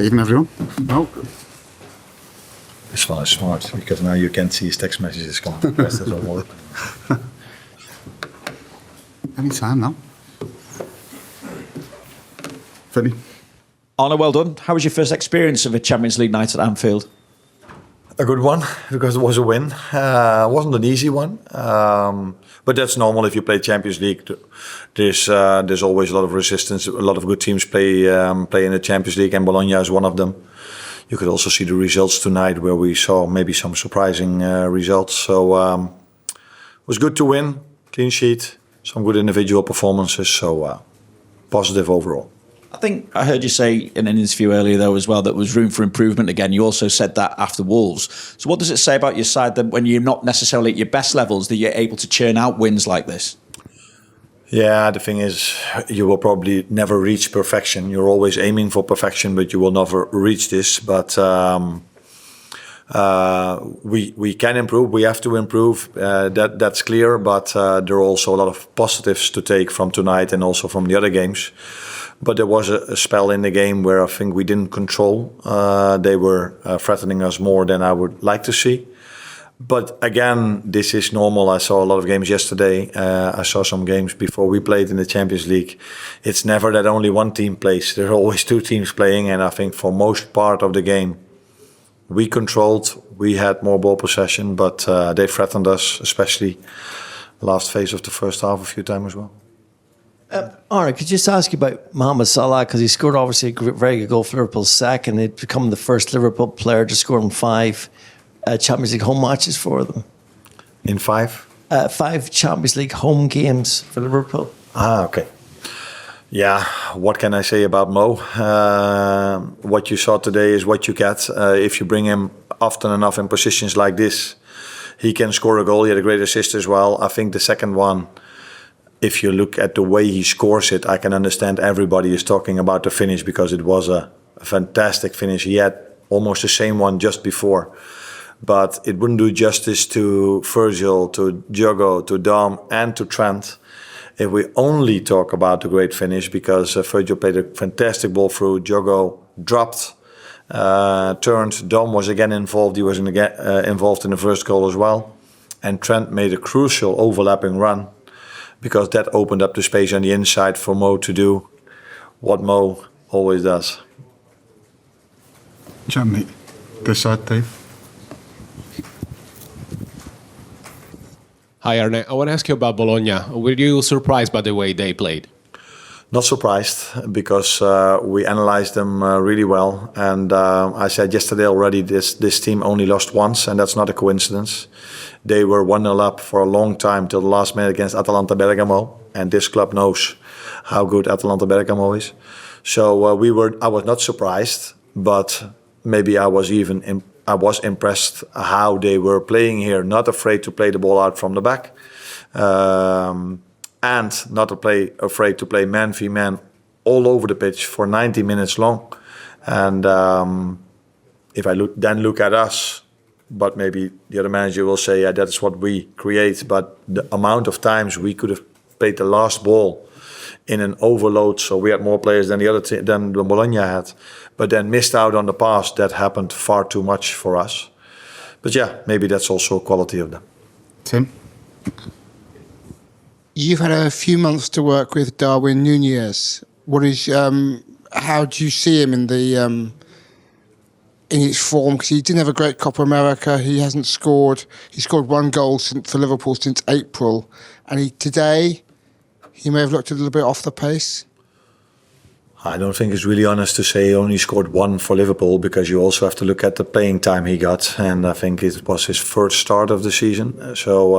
Even everyone? No. This one is smart because now you can't see his text messages come. That's all. Anytime now. Vinny. Arne, well done. How was your first experience of a Champions League night at Anfield? A good one because it was a win. It wasn't an easy one, but that's normal if you play Champions League. There's always a lot of resistance. A lot of good teams play in the Champions League, and Bologna is one of them. You could also see the results tonight, where we saw maybe some surprising results. So it was good to win, clean sheet, some good individual performances. So positive overall. I think I heard you say in an interview earlier, though, as well, that there was room for improvement again. You also said that after Wolves. So what does it say about your side that when you're not necessarily at your best levels, that you're able to churn out wins like this? Yeah, the thing is, you will probably never reach perfection. You're always aiming for perfection, but you will never reach this. But we can improve. We have to improve. That's clear. But there are also a lot of positives to take from tonight and also from the other games. But there was a spell in the game where I think we didn't control. They were threatening us more than I would like to see. But again, this is normal. I saw a lot of games yesterday. I saw some games before we played in the Champions League. It's never that only one team plays. There are always two teams playing. And I think for most part of the game, we controlled. We had more ball possession, but they threatened us, especially last phase of the first half a few times as well. Arne, could I just ask you about Mo Salah, because he scored obviously a very good goal for Liverpool's second. He'd become the first Liverpool player to score in 5 Champions League home matches for them. In 5? 5 Champions League home games for Liverpool. Okay. Yeah, what can I say about Mo? What you saw today is what you get. If you bring him often enough in positions like this, he can score a goal. He had a great assist as well. I think the second one, if you look at the way he scores it, I can understand everybody is talking about the finish because it was a fantastic finish. He had almost the same one just before. But it wouldn't do justice to Virgil, to Diogo, to Dom and to Trent if we only talk about the great finish, because Virgil played a fantastic ball through, Diogo dropped, turned, Dom was again involved. He was involved in the first goal as well. And Trent made a crucial overlapping run, because that opened up the space on the inside for Mo to do what Mo always does. Germany, this side, Dave. Hi, Arne. I want to ask you about Bologna. Were you surprised by the way they played? Not surprised, because we analyzed them really well. And I said yesterday already, this team only lost once, and that's not a coincidence. They were 1-0 up for a long time till the last minute against Atalanta Bergamo, and this club knows how good Atalanta Bergamo is. So I was not surprised, but maybe I was impressed how they were playing here, not afraid to play the ball out from the back, and not afraid to play man v man all over the pitch for 90 minutes long. And if I look at us, but maybe the other manager will say, yeah, that's what we create. But the amount of times we could have played the last ball in an overload, so we had more players than than Bologna had, but then missed out on the pass, that happened far too much for us. But yeah, maybe that's also a quality of them. Tim? You've had a few months to work with Darwin Nunez. What is how do you see him in his form? Because he didn't have a great Copa America. He hasn't scored. He scored 1 goal for Liverpool since April, and today he may have looked a little bit off the pace. I don't think it's really honest to say he only scored 1 for Liverpool, because you also have to look at the playing time he got, and I think it was his first start of the season. So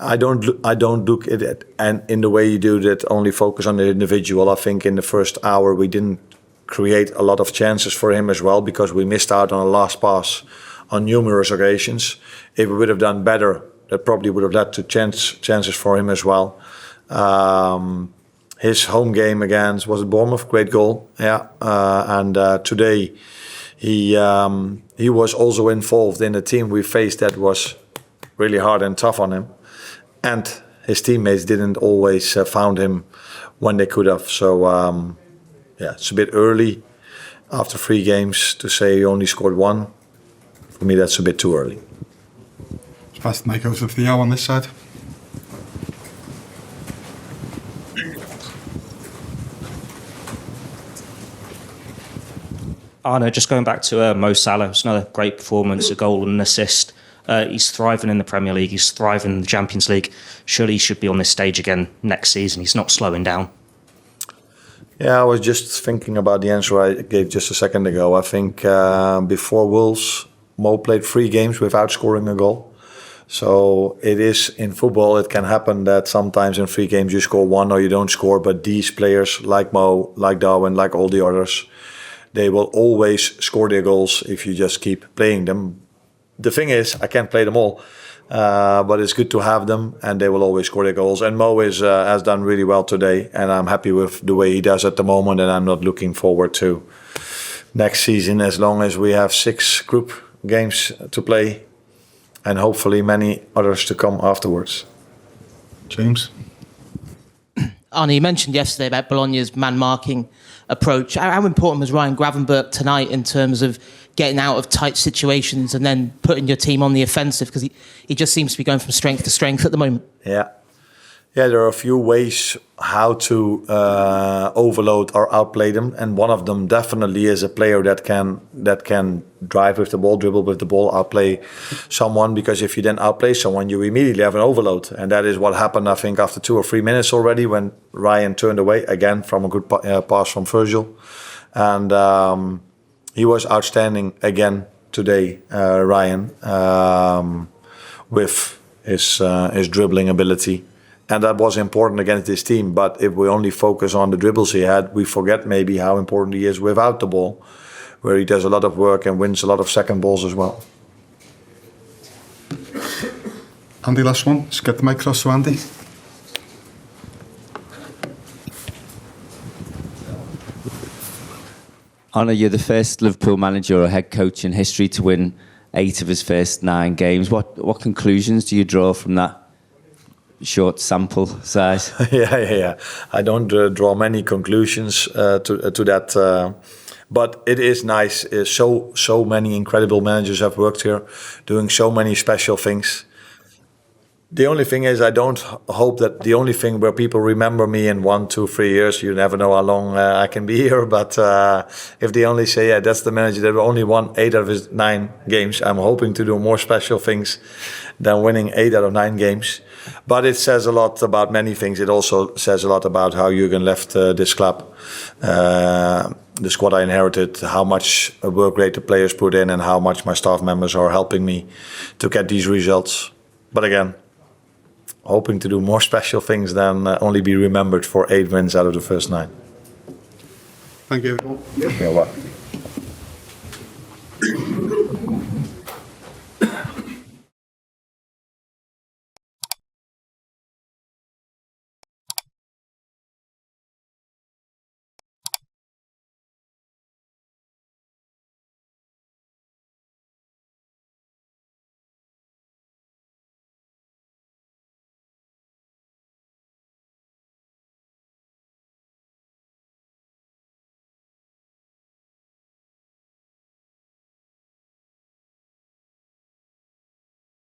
I don't look at it, and in the way you do that, only focus on the individual. I think in the first hour we didn't create a lot of chances for him as well, because we missed out on a last pass on numerous occasions. If we would have done better, that probably would have led to chances for him as well. His home game against, was it Bournemouth? Great goal, yeah. And today he was also involved in a team we faced that was really hard and tough on him, and his teammates didn't always found him when they could have. So it's a bit early after 3 games to say he only scored 1. For me, that's a bit too early. Fast Michaels of the hour on this side. Arne, just going back to Mo Salah, it's another great performance, a goal and an assist. He's thriving in the Premier League, he's thriving in the Champions League. Surely he should be on this stage again next season. He's not slowing down. Yeah, I was just thinking about the answer I gave just a second ago. I think before Wolves, Mo played 3 games without scoring a goal. So it is in football, it can happen that sometimes in 3 games you score 1 or you don't score. But these players like Mo, like Darwin, like all the others, they will always score their goals if you just keep playing them. The thing is, I can't play them all, but it's good to have them, and they will always score their goals. And Mo has done really well today, and I'm happy with the way he does at the moment, and I'm not looking forward to next season as long as we have 6 group games to play and hopefully many others to come afterwards. James? Arne, you mentioned yesterday about Bologna's man-marking approach. How important was Ryan Gravenberch tonight in terms of getting out of tight situations and then putting your team on the offensive? Because he just seems to be going from strength to strength at the moment. Yeah, there are a few ways how to overload or outplay them, and one of them definitely is a player that can drive with the ball, dribble with the ball, outplay someone. Because if you then outplay someone, you immediately have an overload, and that is what happened. I think after 2 or 3 minutes already, when Ryan turned away again from a good pass from Virgil, and he was outstanding again today, Ryan, with his dribbling ability. And that was important against this team. But if we only focus on the dribbles he had, we forget maybe how important he is without the ball, where he does a lot of work and wins a lot of second balls as well. Andy, last one. Just get the mic across to Andy. Arne, you're the first Liverpool manager or head coach in history to win 8 of his first 9 games. What conclusions do you draw from that short sample size? Yeah. I don't draw many conclusions to that, but it is nice. So many incredible managers have worked here, doing so many special things. The only thing is, I don't hope that the only thing where people remember me in 1, 2, 3 years, you never know how long I can be here, but if they only say, yeah, that's the manager that only won 8 out of his 9 games, I'm hoping to do more special things than winning 8 out of 9 games. But it says a lot about many things. It also says a lot about how Jurgen left this club, the squad I inherited, how much work rate the players put in, and how much my staff members are helping me to get these results. But again, hoping to do more special things than only be remembered for 8 wins out of the first 9. Thank you. You're welcome.